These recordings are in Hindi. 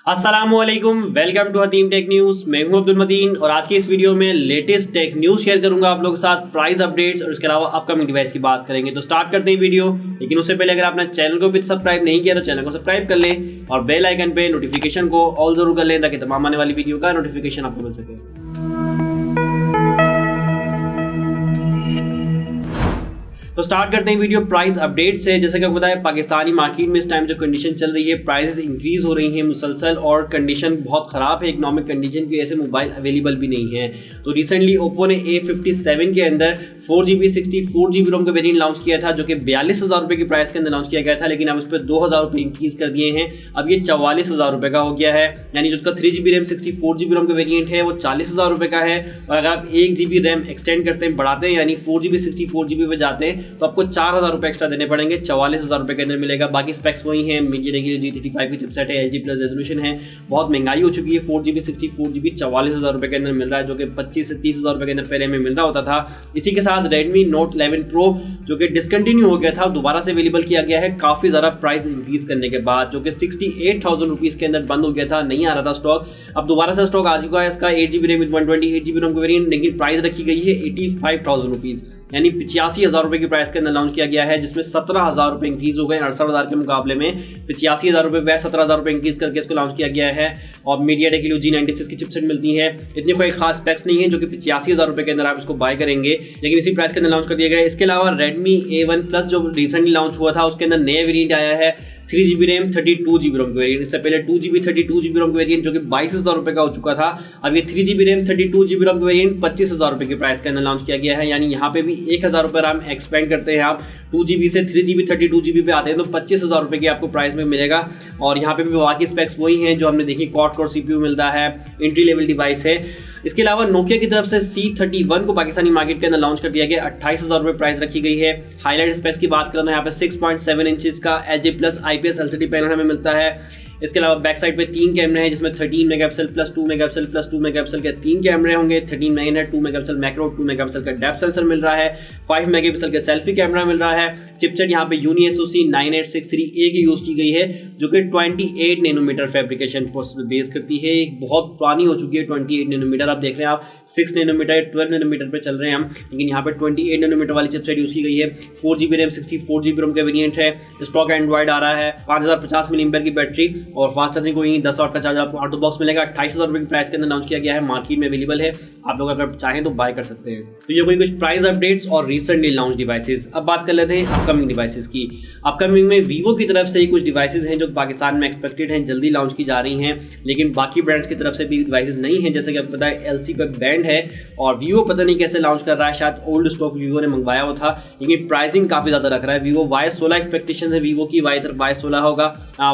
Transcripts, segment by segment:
अस्सलामुअलैकुम, welcome to Hatim tech news. मैं हूं अब्दुल मतीन और आज की इस वीडियो में लेटेस्ट टेक न्यूज़ शेयर करूंगा आप लोगों के साथ, प्राइस अपडेट्स और इसके अलावा अपकमिंग डिवाइस की बात करेंगे। तो स्टार्ट करते हैं वीडियो, लेकिन उससे पहले अगर आपने चैनल को भी सब्सक्राइब नहीं किया तो चैनल को सब्सक्राइब कर लें और बेल आइकन पे नोटिफिकेशन को ऑल जरूर कर लें ताकि तमाम आने वाली वीडियो का नोटिफिकेशन आपको मिल सके। तो स्टार्ट करते हैं वीडियो प्राइस अपडेट से। जैसे कि आपको बताया, पाकिस्तानी मार्केट में इस टाइम जो कंडीशन चल रही है, प्राइसेस इंक्रीज हो रही हैं मुसलसल और कंडीशन बहुत ख़राब है। इकोनॉमिक कंडीशन की वजह से मोबाइल अवेलेबल भी नहीं है। तो रिसेंटली ओप्पो ने A57 के अंदर 4GB 64GB रोम का वेरिएंट लॉन्च किया था, जो कि 42,000 रुपये की प्राइस के अंदर लॉन्च किया गया था, लेकिन अब उस पर 2,000 रुपये इंक्रीज कर दिए हैं। अब ये 44,000 रुपये का हो गया है, यानी जो उसका 3GB रैम 64GB रोम का वेरिएंट है वो 40,000 रुपये का है। और अगर आप 1GB रैम एक्सटेंड करते हैं, बढ़ाते हैं, यानी 4GB 64GB पे जाते हैं तो आपको 4,000 रुपये एक्स्ट्रा देने पड़ेंगे। 44,000 रुपये के अंदर मिलेगा। बाकी स्पेक्स वही हैं, मीडियाटेक G35 की चिपसेट है, HD+ रेजोल्यूशन है। बहुत महंगाई हो चुकी है। 4GB 64GB 44,000 रुपये के अंदर मिल रहा है, जो कि 25 से 30,000 रुपये के अंदर पहले में मिल रहा होता था। इसी के साथ Redmi Note 11 Pro जो कि डिसकंटिन्यू हो गया था, दोबारा से अवेलेबल किया गया है काफ़ी ज़्यादा प्राइस इंक्रीज करने के बाद, जो कि 68,000 रुपीज़ के अंदर बंद हो गया था, नहीं आ रहा था स्टॉक। अब दोबारा से स्टॉक आ चुका है इसका 8GB रैम 128GB रोम का वेरिएंट, लेकिन प्राइस रखी गई है 85,000 रुपीज़, यानी 85,000 रुपये की प्राइस के अंदर लॉन्च किया गया है, जिसमें 17,000 रुपये इंक्रीज हो गए। 68,000 के मुकाबले में 85,000 रुपये वह 17,000 रुपये इंक्रीज करके इसको लॉन्च किया गया है। और मीडियाटेक G96 की चिपसेट मिलती है। इतनी कोई खास स्पेक्स नहीं है जो कि 85,000 रुपये के अंदर आप इसको बाय करेंगे, लेकिन इसी प्राइस के अंदर लॉन्च कर दिया गया है। इसके अलावा Redmi A1 Plus जो रिसेंटली लॉन्च हुआ था, उसके अंदर नया वेरिएंट आया है 3GB रैम 32GB रोम का वेरिएंट। इससे पहले 2GB 32GB रोम का वेरिएंट जो कि 22,000 रुपये का हो चुका था। अब ये 3GB रैम 32GB रोम का वेरिएंट 25,000 रुपये की प्राइस के अंदर लॉन्च किया गया है, यानी यहाँ पे भी 1,000 रुपये रैम एक्सपेंड करते हैं आप, 2GB से 3GB 32GB पे आते हैं तो 25,000 रुपये की आपको प्राइस में मिलेगा। और यहाँ पे भी बाकी स्पेक्स वही हैं जो हमने देखी, क्वाड कोर CPU मिलता है, एंट्री लेवल डिवाइस है। इसके अलावा नोकिया की तरफ से C31 को पाकिस्तानी मार्केट के अंदर लॉन्च कर दिया गया, 28,000 रुपये प्राइस रखी गई है। हाईलाइट स्पेक्स की बात करें तो यहाँ पे 6.7 इंचेस का HD+ IPS LCD पैनल हमें मिलता है। इसके अलावा बैक साइड पे 3 कैमरे हैं, जिसमें 13 megapixel plus 2 megapixel plus 2 megapixel के 3 कैमरे होंगे। 13 मेगा 2 मेगापिक्सल मैक्रो, 2 मेगापिक्सल का डेप्थ सेंसर मिल रहा है, 5 मेगापिक्सल का सेल्फी कैमरा मिल रहा है। चिपसेट यहाँ पे UniSoC 9863A की यूज की गई है, जो कि 28 नैनोमीटर फैब्रिकेशन प्रोसेस पे बेस करती है। एक बहुत पुरानी हो चुकी है 28 नैनोमीटर, आप देख रहे हैं आप 6 नैनोमीटर 12 नैनोमीटर पे चल रहे हैं हम, लेकिन यहाँ पे 28 नैनोमीटर वाली चिपसेट यूज की गई है। 4GB रैम 64GB रोम का वेरिएंट है। स्टॉक एंड्रॉइड आ रहा है, 5050 mAh की बैटरी और फास्ट चार्जिंग को 10 वाट का चार्जर आपको आउट ऑफ बॉक्स मिलेगा। 28,000 रुपये की प्राइस के अंदर लॉन्च किया गया है, मार्केट में अवेलेबल है, आप लोग अगर चाहें तो बाय कर सकते हैं। तो ये कोई कुछ प्राइस अपडेट्स और रिसेंटली लॉन्च डिवाइसेस। अब बात कर लेते हैं अपकमिंग डिवाइसेस की। अपकमिंग में वीवो की तरफ से ही कुछ डिवाइसेस हैं जो पाकिस्तान में एक्सपेक्टेड हैं, जल्दी लॉन्च की जा रही हैं, लेकिन बाकी ब्रांड्स की तरफ से भी डिवाइसेस नहीं है। जैसे कि आपको पता है LC पर बैंड है और वीवो पता नहीं कैसे लॉन्च कर रहा है, शायद ओल्ड स्टॉक वीवो ने मंगवाया हुआ था, लेकिन प्राइसिंग काफ़ी ज़्यादा रख रहा है। वीवो Y16 एक्सपेक्टेशन है वीवो की, Y16 होगा,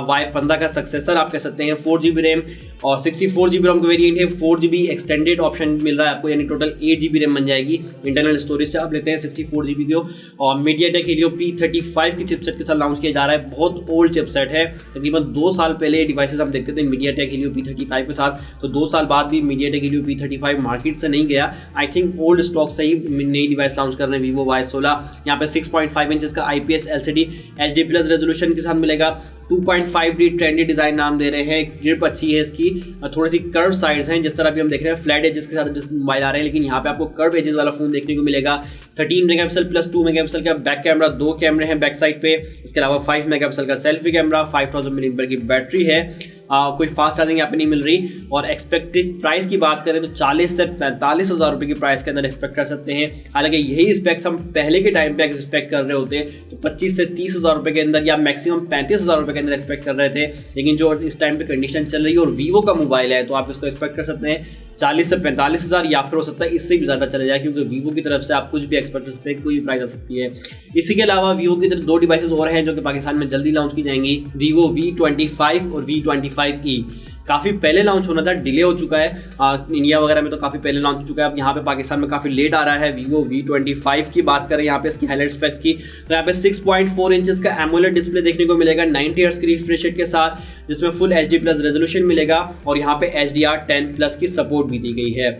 Y15 का सक्सेसर आप कह सकते हैं। 4GB रैम और 64GB रोम का वेरिएंट है। 4GB एक्सटेंडेड ऑप्शन मिल रहा है आपको, यानी टोटल 8GB रैम बन जाएगी इंटरनल स्टोरेज से। आप लेते हैं 64GB को और मीडियाटेक Helio P35 की चिपसेट के साथ लॉन्च किया जा रहा है। बहुत ओल्ड चिपसेट है, तकरीबन 2 साल पहले डिवाइसेस हम देखते थे मीडियाटेक Helio P35 के साथ, तो 2 साल बाद भी मीडियाटेक Helio P35 मार्केट से नहीं गया। आई थिंक ओल्ड स्टॉक से ही नई डिवाइस लॉन्च कर रहे हैं वीवो Y16। यहाँ पे 6.5 इंचेस का IPS LCD HD+ रेजोल्यूशन के साथ मिलेगा। 2.5D ट्रेंडी डिजाइन नाम दे रहे हैं। ग्रिप अच्छी है इसकी, थोड़ी सी कर्व साइड्स हैं, जिस तरह भी हम देख रहे हैं फ्लैट एजेस के साथ मोबाइल आ रहे हैं, लेकिन यहाँ पे आपको कर्व एजेस वाला फोन देखने को मिलेगा। 13 मेगापिक्सल प्लस 2 मेगापिक्सल का बैक कैमरा, 2 कैमरे हैं बैक साइड पे। इसके अलावा 5 मेगापिक्सल का सेल्फी कैमरा, 5000 mAh की बैटरी है। कोई फास्ट चार्जिंग यहाँ पे नहीं मिल रही। और एक्सपेक्टेड प्राइस की बात करें तो 40 से 45,000 रुपये की प्राइस के अंदर एक्सपेक्ट कर सकते हैं। हालांकि यही स्पेक्स हम पहले के टाइम पे एक्सपेक्ट कर रहे होते तो 25 से 30,000 रुपये के अंदर या मैक्सिमम 35,000 रुपये के अंदर एक्सपेक्ट कर रहे थे, लेकिन जो इस टाइम पे कंडीशन चल रही है और वीवो का मोबाइल है तो आप इसको एक्सपेक्ट कर सकते हैं 40 से 45,000, या फिर हो सकता है इससे भी ज़्यादा चले जाए, क्योंकि वीवो की तरफ से आप कुछ भी एक्सपेक्ट कर सकते हैं, कोई भी प्राइस आ सकती है। इसी के अलावा वीवो की तरफ 2 डिवाइसेस और हैं जो कि पाकिस्तान में जल्दी लॉन्च की जाएंगी, वीवो V25 और V25e। काफ़ी पहले लॉन्च होना था, डिले हो चुका है। इंडिया वगैरह में तो काफ़ी पहले लॉन्च हो चुका है, अब यहाँ पे पाकिस्तान में काफ़ी लेट आ रहा है। वीवो V25 की बात करें यहाँ पे इसकी हाईलाइट स्पेक्स की, तो यहाँ पे 6.4 इंचेस का एमोलेड डिस्प्ले देखने को मिलेगा 90 हर्ट्ज की रिफ्रेश रेट के साथ, जिसमें फुल HD+ रेजोल्यूशन मिलेगा और यहाँ पे HDR10+ की सपोर्ट भी दी गई है।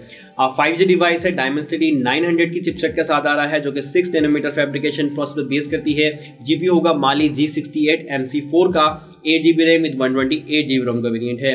5G डिवाइस है, Dimensity 900 की चिपसेट के साथ आ रहा है, जो कि 6 नैनोमीटर फैब्रिकेशन प्रोसेस पर बेस करती है। GPU होगा Mali G68 MC4 का 8GB रैम विद 128GB रोम का वेरिएंट है।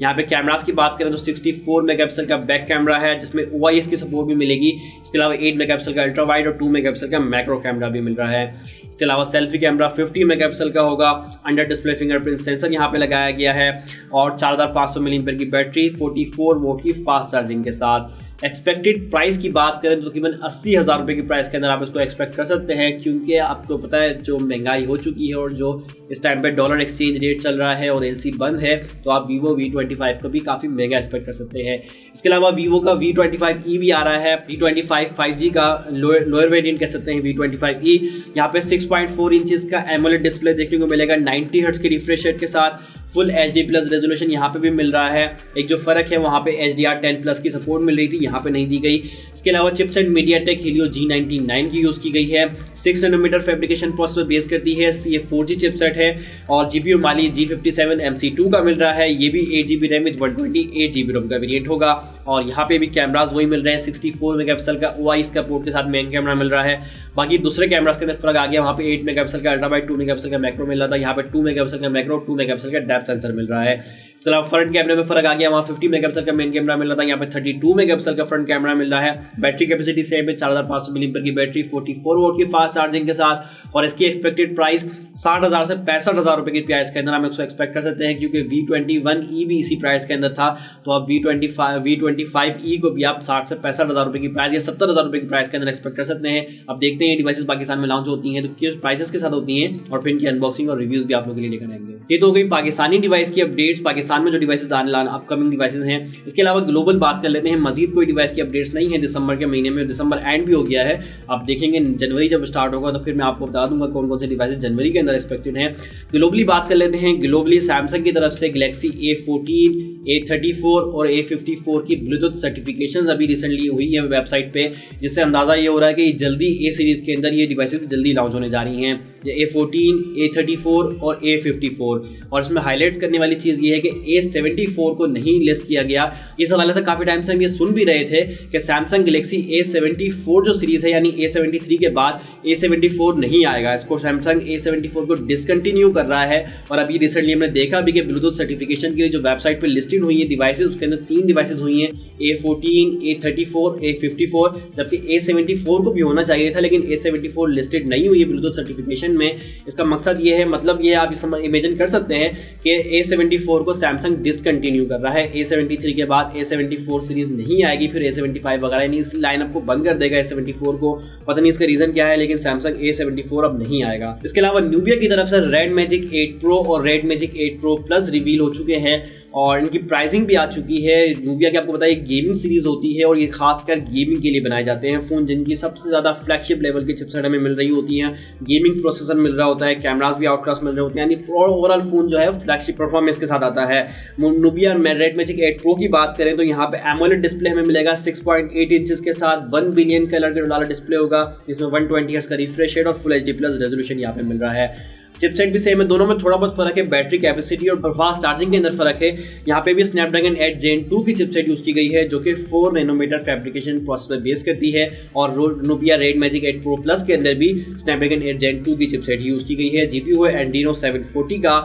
यहाँ पे कैमरास की बात करें तो 64 मेगापिक्सल का बैक कैमरा है जिसमें OIS की सपोर्ट भी मिलेगी। इसके अलावा 8 मेगापिक्सल का अल्ट्रा वाइड और 2 मेगापिक्सल का मैक्रो कैमरा भी मिल रहा है। इसके अलावा सेल्फी कैमरा 50 मेगापिक्सल का होगा। अंडर डिस्प्ले फिंगरप्रिंट सेंसर यहाँ पे लगाया गया है और 4500 mAh की बैटरी 44 वोट की फास्ट चार्जिंग के साथ। एक्सपेक्टेड प्राइस की बात करें तो तकरीबन 80,000 रुपये की प्राइस के अंदर आप इसको एक्सपेक्ट कर सकते हैं, क्योंकि आपको पता है जो महंगाई हो चुकी है और जो इस टाइम पे डॉलर एक्सचेंज रेट चल रहा है और LC बंद है, तो आप Vivo V25 को भी काफ़ी महंगा एक्सपेक्ट कर सकते हैं। इसके अलावा Vivo का V25e भी आ रहा है। V25 5G का लोअर वेरिएंट कह सकते हैं V25e। यहाँ पे 6.4 इंचेस का एमोलेड डिस्प्ले देखने को मिलेगा 90 हर्ट्ज के रिफ्रेश रेट के साथ। फुल HD+ रेजोल्यूशन यहाँ पे भी मिल रहा है। एक जो फर्क है वहाँ पे HDR10+ की सपोर्ट मिल रही थी, यहाँ पे नहीं दी गई। इसके अलावा चिपसेट MediaTek Helio G99 की यूज़ की गई है। 6 नैनोमीटर फैब्रिकेशन प्रोसेस पर बेस करती है। ये 4G चिपसेट है और GPU Mali G57 MC2 का मिल रहा है। ये भी 8GB रैम विद 128GB रोम का वेरिएंट होगा। और यहाँ पे भी कैमराज वही मिल रहे हैं। 64 मेगापिक्सल का OIS का पोर्ट के साथ मेन कैमरा मिल रहा है। बाकी दूसरे कैमरास के अंदर फर्क आ गया। वहाँ पे 8 मेगापिक्सल का अल्ट्रा वाइड, 2 मेगापिक्सल का मैक्रो मिल रहा था। यहाँ पे 2 मेगापिक्सल का मैक्रो, 2 मेगापिक्सल का डेप्थ सेंसर मिल रहा है। इसके अलावा फ्रंट कैमरे में फर्क आ गया। वहाँ 50 मेगापिक्सल का मेन कैमरा मिल रहा था, यहाँ पे 32 मेगापिक्सल का फ्रंट कैमरा मिल रहा है। बैटरी कैपेसिटी सेम है, 4500 mAh की बैटरी 44 वोट की फास्ट चार्जिंग के साथ। और इसकी एक्सपेक्टेड प्राइस 60,000 से 65,000 रुपये की प्राइस के अंदर हम इसको एक्सपेक्ट कर सकते हैं, क्योंकि V21e भी इसी प्राइस के अंदर था। तो अब V25e को भी आप 60 से 65,000 रुपये की प्राइस या 70,000 रुपये की प्राइस के अंदर एक्सपेक्ट कर सकते हैं। अब देखते हैं ये डिवाइसेस पाकिस्तान में लॉन्च होती हैं तो किस प्राइसेस के साथ होती हैं और फिर इनकी अनबॉक्सिंग और रिव्यूज भी आप लोगों के लिए लेकर आएंगे। ये तो हो गई पाकिस्तानी डिवाइस की अपडेट्स, पाकिस्तान में जो डिवाइसेस आने वाले अपकमिंग डिवाइसेस हैं। इसके अलावा ग्लोबल बात कर लेते हैं। मजीद कोई डिवाइस की अपडेट्स नहीं है दिसंबर के महीने में, दिसंबर एंड भी हो गया है। आप देखेंगे जनवरी जब स्टार्ट होगा तो फिर मैं आपको बता दूंगा कौन कौन से डिवाइसेस जनवरी के अंदर एक्सपेक्टेड हैं। ग्लोबली बात कर लेते हैं। ग्लोबली सैमसंग की तरफ से गैलेक्सी A14, A34 और A54 की ब्लूटूथ सर्टिफिकेशन अभी रिसेंटली हुई है वेबसाइट पे, जिससे अंदाज़ा ये हो रहा है कि जल्दी A सीरीज़ के अंदर ये डिवाइसेस जल्दी लॉन्च होने जा रही हैं। A14, A34 और A54। और इसमें हाईलाइट करने वाली चीज़ ये है कि A74 को नहीं लिस्ट किया गया। इस हवाले से काफ़ी टाइम से हम ये सुन भी रहे थे कि सैमसंग गैलेक्सी A74 जो सीरीज़ है यानी A73 के बाद A74 नहीं आएगा। इसको सैमसंग A74 को डिसकंटिन्यू कर रहा है। और अभी रिसेंटली हमने देखा भी कि ब्लूटूथ सर्टिफिकेशन के लिए जो वेबसाइट पर लिस्टेड हुई है डिवाइसेस, उसके अंदर 3 डिवाइसेस हुई हैं, A14, A34, A54, जबकि A74 को भी होना चाहिए था, लेकिन A74 लिस्टेड नहीं हुई है ब्लूटूथ सर्टिफिकेशन में। इसका मकसद ये है, मतलब ये आप इमेजिन कर सकते हैं कि A74 को सैमसंग डिसकंटिन्यू कर रहा है। A73 के बाद A74 सीरीज नहीं आएगी, फिर A75 वगैरह, यानी इस लाइनअप को बंद कर देगा A74 को। पता नहीं इसका रीजन क्या है, लेकिन सैमसंग A74 अब नहीं आएगा। इसके अलावा न्यूबिया की तरफ से रेड मैजिक 8 प्रो और red magic 8 pro plus reveal हो चुके हैं और इनकी प्राइसिंग भी आ चुकी है। न्यूबिया की आपको पता है गेमिंग सीरीज होती है और ये खासकर गेमिंग के लिए बनाए जाते हैं फ़ोन, जिनकी सबसे ज़्यादा फ्लैगशिप लेवल की चिपसेट हमें मिल रही होती हैं। गेमिंग प्रोसेसर मिल रहा होता है, कैमरास भी आउट क्लास मिल रहे होते हैं, यानी ओवरऑल फ़ोन जो है फ्लैगशिप परफॉर्मेंस के साथ आता है। न्यूबिया रेड मैजिक 8 प्रो की बात करें तो यहाँ पे एमोलेड डिस्प्ले हमें मिलेगा 6.8 इंचेस के साथ। 1 बिलियन कलर के डॉलर डिस्प्ले होगा, जिसमें 120 हर्ट्ज का रिफ्रेश रेट और फुल HD+ रेजोल्यूशन यहाँ पे मिल रहा है। चिपसेट भी सेम है, दोनों में थोड़ा बहुत फर्क है। बैटरी कैपेसिटी और फास्ट चार्जिंग के अंदर फर्क है। यहाँ पे भी स्नैपड्रैगन 8 Gen 2 की चिपसेट यूज़ की गई है, जो कि 4 नैनोमीटर फैब्रिकेशन प्रोसेस पर बेस करती है। और Nubia red magic 8 pro plus के अंदर भी स्नैपड्रैगन 8 Gen 2 की चिपसेट यूज़ की गई है। GPU है Adreno 740 का।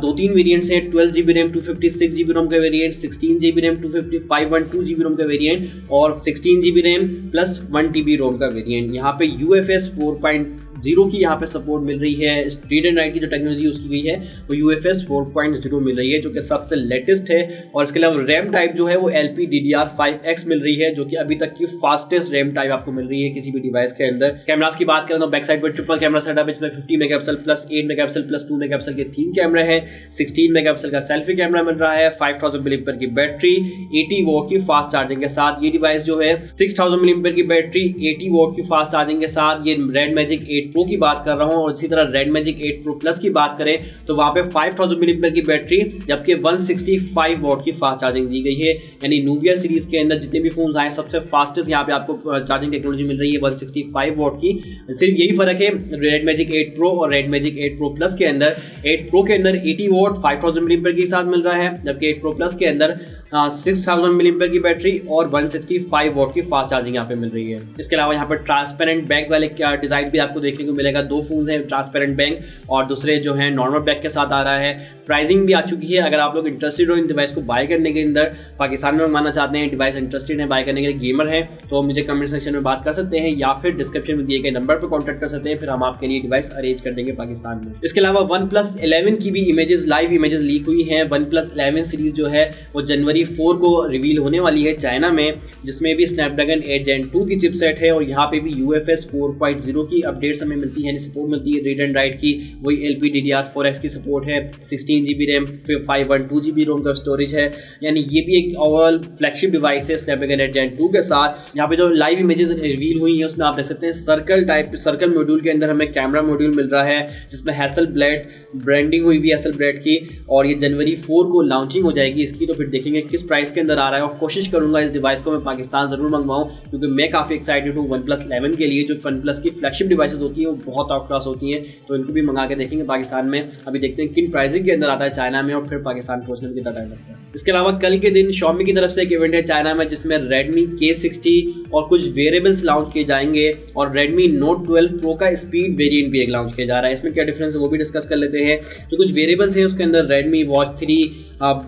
2-3 वेरिएंट्स हैं, 12GB रैम 256GB रोम का वेरिएंट, 16GB रैम 512GB रोम का वेरिएंट और 16GB रैम प्लस 1TB रोम का वेरिएंट। यहाँ पे UFS 4.0 की यहाँ पे सपोर्ट मिल रही है। रीड एंड राइट की जो टेक्नोलॉजी यूज़ की गई है वो UFS 4.0 मिल रही है, जो कि सबसे लेटेस्ट है। और इसके अलावा रैम टाइप जो है वो LPDDR5X मिल रही है, जो कि अभी तक की फास्टेस्ट रैम टाइप आपको मिल रही है किसी भी डिवाइस के अंदर। कैमरास की बात करें तो बैक साइड पर ट्रिपल कैमरा सेटअप है, जिसमें 50 megapixel plus 8 megapixel plus 2 megapixel के 3 कैमरे हैं। 16 मेगापिक्सल का सेल्फी कैमरा मिल रहा है, 5000 mAh की बैटरी, 80 वॉट की फास्ट चार्जिंग के साथ। ये डिवाइस जो है 6000 mAh की बैटरी, 80 वॉट की फास्ट चार्जिंग के साथ। ये रेड मैजिक 8 प्रो की बात कर रहा हूँ। और इसी तरह रेड मैजिक 8 प्रो प्लस की बात करें तो वहाँ पे 5000 mAh की बैटरी, जबकि 165 वॉट की फास्ट चार्जिंग दी गई है। यानी न्यूबिया सीरीज के अंदर जितने भी फोन आए सबसे फास्टेस्ट यहाँ पे आपको चार्जिंग टेक्नोलॉजी मिल रही है 165 वॉट की। सिर्फ यही फर्क है रेड मैजिक 8 प्रो और रेड मैजिक 8 प्रो प्लस के अंदर। 8 प्रो के अंदर 80 वॉट 5000 mAh के साथ मिल रहा है, जबकि 8 प्रो प्लस के अंदर 6000 mAh की बैटरी और 165 वॉट की फास्ट चार्जिंग यहाँ पे मिल रही है। इसके अलावा यहाँ पर ट्रांसपेरेंट बैक वाले डिजाइन भी आपको देखने को मिलेगा। 2 फोन हैं ट्रांसपेरेंट बैक और दूसरे जो है नॉर्मल बैक के साथ आ रहा है। प्राइसिंग भी आ चुकी है। अगर आप लोग इंटरेस्टेड हो इन डिवाइस को बाय करने के अंदर, पाकिस्तान में मंगाना चाहते हैं, डिवाइस इंटरेस्टेड है बाय करने के लिए, गेमर है, तो मुझे कमेंट सेक्शन में बात कर सकते हैं या फिर डिस्क्रिप्शन में दिए गए नंबर पर कॉन्टैक्ट कर सकते हैं, फिर हम आपके लिए डिवाइस अरेंज कर देंगे पाकिस्तान में। इसके अलावा OnePlus 11 की भी इमेजेस, लाइव इमेजेस लीक हुई हैं। OnePlus 11 सीरीज जो है वो जनवरी 4 को रिवील होने वाली है चाइना में, जिसमें भी स्नैपड्रैगन 8 Gen 2 की चिपसेट है और यहाँ पे भी UFS 4.0 की अपडेट्स हमें मिलती है, सपोर्ट मिलती है रीड एंड राइट की। वही LPDDR4X की सपोर्ट है, 16 GB रैम, 512 GB रोम का स्टोरेज है। यानी ये भी एक ओवरऑल फ्लैगशिप डिवाइस है स्नैपड्रैगन 8 Gen 2 के साथ। यहाँ पे जो लाइव इमेजेस रिवील हुई है उसमें आप देख सकते हैं सर्कल मॉड्यूल के अंदर हमें कैमरा मॉड्यूल मिल रहा है, जिसमें हैसलब्लैड ब्रांडिंग हुई भी हैसलब्लैड की, और ये जनवरी 4 को लॉन्चिंग हो जाएगी इसकी। तो फिर देखेंगे किस प्राइस के अंदर आ रहा है और कोशिश करूंगा इस डिवाइस को मैं पाकिस्तान जरूर मंगवाऊं, क्योंकि मैं काफ़ी एक्साइटेड हूँ OnePlus 11 के लिए। जो OnePlus की फ्लैगशिप डिवाइसेस होती है वो बहुत टॉप क्लास होती हैं, तो इनको भी मंगा के देखेंगे पाकिस्तान में। अभी देखते हैं किन प्राइसिंग के अंदर आता है चाइना में और फिर पाकिस्तान पहुंचने में कितना टाइम लगता है। इसके अलावा कल के दिन Xiaomi की तरफ से एक इवेंट है चाइना में, जिसमें Redmi K60 और कुछ वेरिएबल्स लॉन्च किए जाएंगे और Redmi Note 12 Pro का स्पीड वेरिएंट भी एक लॉन्च किया जा रहा है। इसमें क्या डिफरेंस है वो भी डिस्कस कर लेते हैं। तो कुछ वेरिएबल्स हैं उसके अंदर, Redmi Watch 3,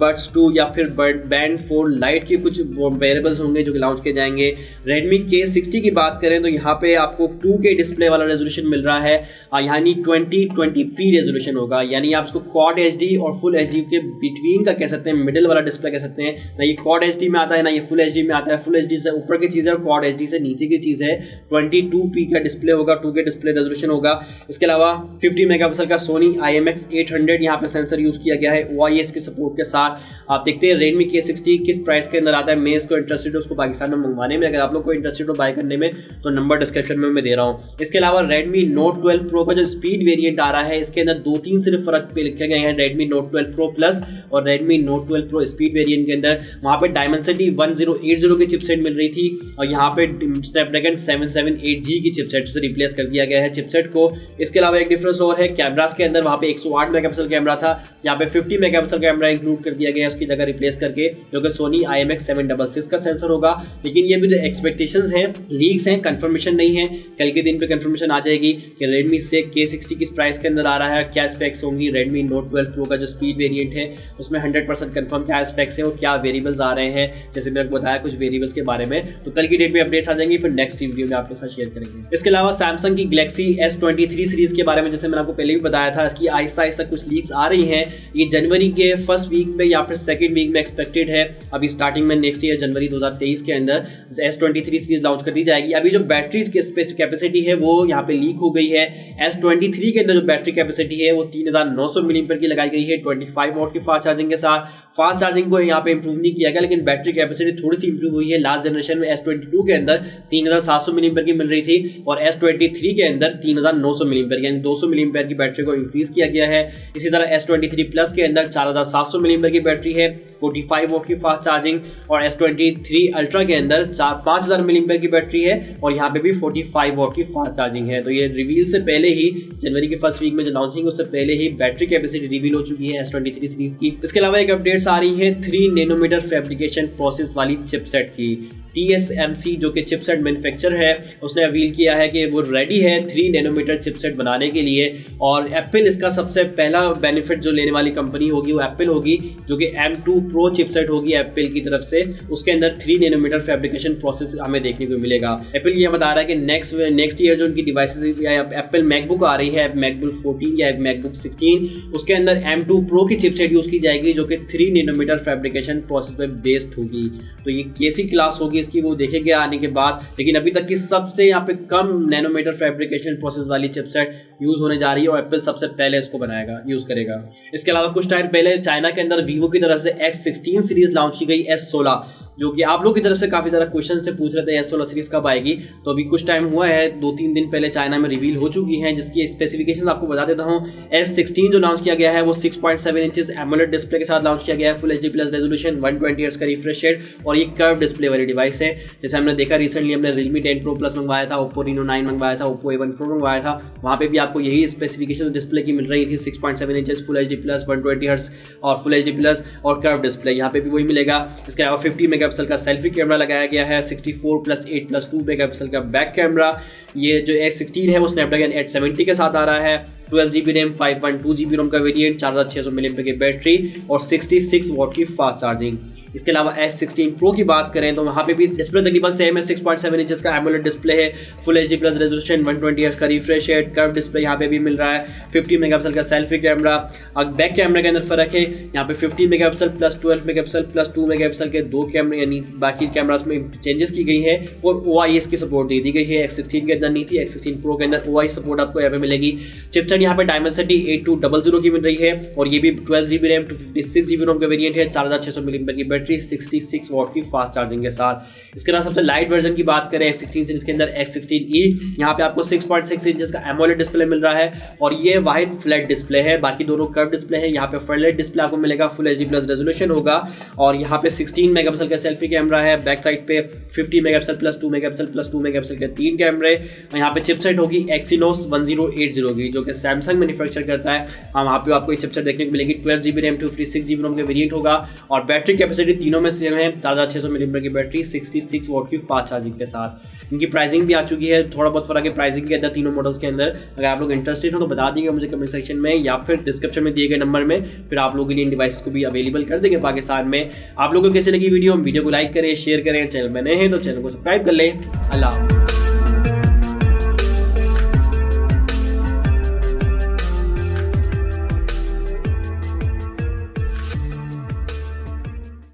Buds 2 या फिर Band 4 Lite के कुछ वेरिएबल्स होंगे जो कि लॉन्च किए जाएंगे। Redmi K60 की बात करें तो यहाँ पे आपको 2K डिस्प्ले वाला रेजोल्यूशन मिल रहा है, यानी 2020p रेजोल्यूशन होगा। यानी आप इसको Quad HD और Full HD के बिटवीन का कह सकते हैं, मिडिल वाला डिस्प्ले कह सकते हैं। ना ये Quad HD में आता है ना ये Full HD में आता है। Full HD से ऊपर की चीज़ है और Quad HD से नीचे की चीज़ है। 22p का डिस्प्ले होगा, 2K डिस्प्ले रेजोल्यूशन होगा। इसके अलावा 50 मेगापिक्सल का Sony IMX800 यहाँ पे सेंसर यूज़ किया गया है OIS के सपोर्ट के साथ। आप देखते हैं Redmi K60 किस प्राइस के अंदर आता है। मैं इसको इंटरेस्टेड हूँ उसको पाकिस्तान में मंगवाने में। अगर आप लोग को इंटरेस्टेड हो बाय करने में तो नंबर डिस्क्रिप्शन में मैं दे रहा हूँ। इसके अलावा Redmi Note 12 Pro का जो स्पीड वेरिएंट आ रहा है, इसके अंदर 2-3 सिर्फ फर्क पे लिखे गए हैं। Redmi Note 12 Pro Plus और Redmi Note 12 Pro speed variant के अंदर वहाँ पे Dimensity 1080 की चिपसेट मिल रही थी और यहाँ पे Snapdragon 778G की चिपसेट से रिप्लेस कर दिया गया है चिपसेट को। इसके अलावा एक डिफरेंस और है कैमरास के अंदर, वहाँ पे 108 मेगापिक्सल कैमरा था, यहाँ पे 50 मेगापिक्सल कैमरा इंक्लूड कर दिया गया है उसकी जगह रिप्लेस करके, जो कि Sony IMX766 का सेंसर होगा। लेकिन ये भी जो एक्सपेक्टेशंस हैं, लीक्स हैं, कंफर्मेशन नहीं है। कल के दिन पे कंफर्मेशन आ जाएगी कि Redmi से K60 किस प्राइस के अंदर आ रहा है, क्या स्पेक्स होंगी। Redmi Note 12 Pro का जो स्पीड वेरिएंट है उसमें 100% कंफर्म क्या स्पेक्स है और क्या वेरिएबल्स आ रहे हैं, जैसे मैंने बताया कुछ वेरिएबल्स के बारे में। तो कल की डेट में अपडेट्स आ जाएंगी, फिर नेक्स्ट वीडियो में आपके साथ शेयर करेंगे। इसके अलावा Samsung की Galaxy S23 सीरीज के बारे में जैसे मैंने आपको पहले भी बताया था, इसकी आहिस्ता आहिस्ता कुछ लीक्स आ रही हैं। ये जनवरी के फर्स्ट वीक में या फिर सेकेंड वीक में एक्सपेक्टेड है। अभी स्टार्टिंग में नेक्स्ट ईयर जनवरी 2023 के अंदर S23 सीरीज लॉन्च कर दी जाएगी। अभी जो बैटरीज की कैपेसिटी है वो यहाँ पे लीक हो गई है। S23 के अंदर जो बैटरी कैपेसिटी है वो 3900 mAh की लगाई गई है 25 वॉट की फास्ट चार्जिंग के साथ। फास्ट चार्जिंग को यहाँ पे इंप्रूव नहीं किया गया, लेकिन बैटरी कैपेसिटी थोड़ी सी इंप्रूव हुई है। लास्ट जनरेशन में S22 के अंदर 3700 mAh की मिल रही थी और S23 के अंदर 3900 mAh, यानी 200 mAh की बैटरी को इंक्रीज किया गया है। इसी तरह S23 प्लस के अंदर 4700 mAh की बैटरी है, 45 वॉट की फास्ट चार्जिंग, और S23 अल्ट्रा के अंदर 5000 mAh की बैटरी है और यहाँ पे भी 45 वॉट की फास्ट चार्जिंग है। तो ये रिवील से पहले ही, जनवरी के फर्स्ट वीक में जो लॉन्चिंग उससे पहले ही बैटरी कैपेसिटी रिवील हो चुकी है S23 सीरीज की। इसके अलावा एक अपडेट आ रही है 3 नैनोमीटर फैब्रिकेशन प्रोसेस वाली चिपसेट की। TSMC जो कि चिपसेट मैन्युफैक्चर है उसने रिवील किया है कि वो रेडी है 3 नैनोमीटर चिपसेट बनाने के लिए। और एप्पल इसका सबसे पहला बेनिफिट जो लेने वाली कंपनी होगी वो एप्पल होगी, जो कि M2 Pro चिपसेट होगी एप्पल की तरफ से। उसके अंदर 3 नैनोमीटर फैब्रिकेशन प्रोसेस हमें देखने को मिलेगा। एप्पल ये बता रहा है कि नेक्स्ट ईयर जो उनकी डिवाइसेस एप्पल मैकबुक आ रही है, मैकबुक 14 या मैकबुक 16, उसके अंदर M2 Pro की चिपसेट यूज की जाएगी जो कि 3 नैनोमीटर फैब्रिकेशन प्रोसेस पे बेस्ड होगी। तो ये कैसी क्लास होगी इसकी वो देखेंगे आने के बाद। लेकिन अभी तक की सबसे यहाँ पे कम नैनोमीटर फैब्रिकेशन प्रोसेस वाली चिपसेट यूज होने जा रही है और एप्पल सबसे पहले इसको बनाएगा, यूज करेगा। इसके अलावा कुछ टाइम पहले चाइना के अंदर वीवो की तरफ से X16 सीरीज लॉन्च की गई, S16 जो कि आप लोग की तरफ से काफ़ी ज़्यादा क्वेश्चन से पूछ रहे थे S16 सीरीज़ कब आएगी। तो अभी कुछ टाइम हुआ है, 2-3 दिन पहले चाइना में रिवील हो चुकी हैं, जिसकी स्पेसिफिकेशन आपको बता देता हूँ। S16 जो लॉन्च किया गया है वो 6.7 इंचेस एमोलेड डिस्प्ले के साथ लॉन्च किया गया है, full HD plus resolution, 120 hertz का रिफ्रेश रेट और ये कर्व डिस्प्ले वाली डिवाइस है। जैसे हमने देखा रिसेंटली हमने Realme 10 Pro Plus मंगवाया था, Oppo Reno 9 मंगवाया था, Oppo A1 Pro मंगवाया था, वहाँ पे भी आपको यही स्पेसिफिकेशन डिस्प्ले की मिल रही थी, 6.7 inches full HD plus 120 hertz और फुल HD प्लस और कर्व डिस्प्ले, यहाँ पे भी वही मिलेगा। इसके अलावा 50 मेगापिक्सल का सेल्फी कैमरा लगाया गया है, 64+8+2 मेगापिक्सल का बैक कैमरा। ये जो S16 है वो स्नैपड्रैगन 870 के साथ आ रहा है, 12GB रैम, 5.2GB रोम का वेरिएंट, 4600 mAh की बैटरी और 66 वॉट की फास्ट चार्जिंग। इसके अलावा S16 Pro की बात करें तो वहाँ पे भी डिस्प्ले तकरीबन सेम है, 6.7 इंचेस का एमोलेड डिस्प्ले है, full HD plus resolution, 120 hertz का रिफ्रेश रेट, कर्व डिस्प्ले यहाँ पे भी मिल रहा है, 50 मेगापिक्सल का सेल्फी कैमरा। अब बैक कैमरे के अंदर फर्क है, यहाँ पे 50 megapixel plus 12 megapixel plus 2 megapixel के 2 कैमरे, यानी बाकी कैमरास में चेंजेस की गई है और OIS की सपोर्ट दे दी गई है। S16 के अंदर नहीं थी, S16 Pro के अंदर OIS सपोर्ट आपको यहाँ पे मिलेगी। चिपसेट यहाँ पे Dimensity 8200 की मिल रही है और ये भी 12GB रैम 56GB रोम का वेरिएंट है, 4600 mAh की बैटरी, 66 वॉट की फास्ट चार्जिंग के साथ। इसके अलावा सबसे लाइट वर्जन की बात करें S16 सीरीज के अंदर S16e, यहाँ पे आपको 6.6 इंचेस का एमोलेड डिस्प्ले मिल रहा है और ये वाहिद फ्लैट डिस्प्ले है, बाकी दोनों कर्व डिस्प्ले है। यहाँ पे फ्लैट डिस्प्ले आपको मिलेगा, फुल HD प्लस रेजोल्यूशन होगा और यहाँ पे 16 मेगापिक्सल का सेल्फी कैमरा है, बैक साइड पे 50 megapixel plus 2 megapixel plus 2 megapixel के 3 कैमरे और यहाँ पे चिपसेट होगी Exynos 1080 की, जो कि सैमसंग मैन्युफैक्चर करता है। वहाँ पे आपको एक चिपसेट देखने को मिलेगी, 12GB रैम 256GB रोम के वेरिएंट होगा और बैटरी कैपेसिटी तीनों में सेम है, 4600 mAh की बैटरी, 66 वॉट की फास्ट चार्जिंग के साथ। इनकी प्राइसिंग भी आ चुकी है, थोड़ा बहुत फर्क है प्राइसिंग के अंदर तीनों मॉडल्स के अंदर। अगर आप लोग इंटरेस्टेड हो तो बता दीजिएगा मुझे कमेंट सेक्शन में या फिर डिस्क्रिप्शन में दिए गए नंबर में, फिर आप लोगों के लिए इन डिवाइस को भी अवेलेबल कर देंगे पाकिस्तान में। आप लोगों को कैसे लगी वीडियो को लाइक करें, शेयर करें, चैनल में नए हैं तो चैनल को सब्सक्राइब कर लें। अल्लाह।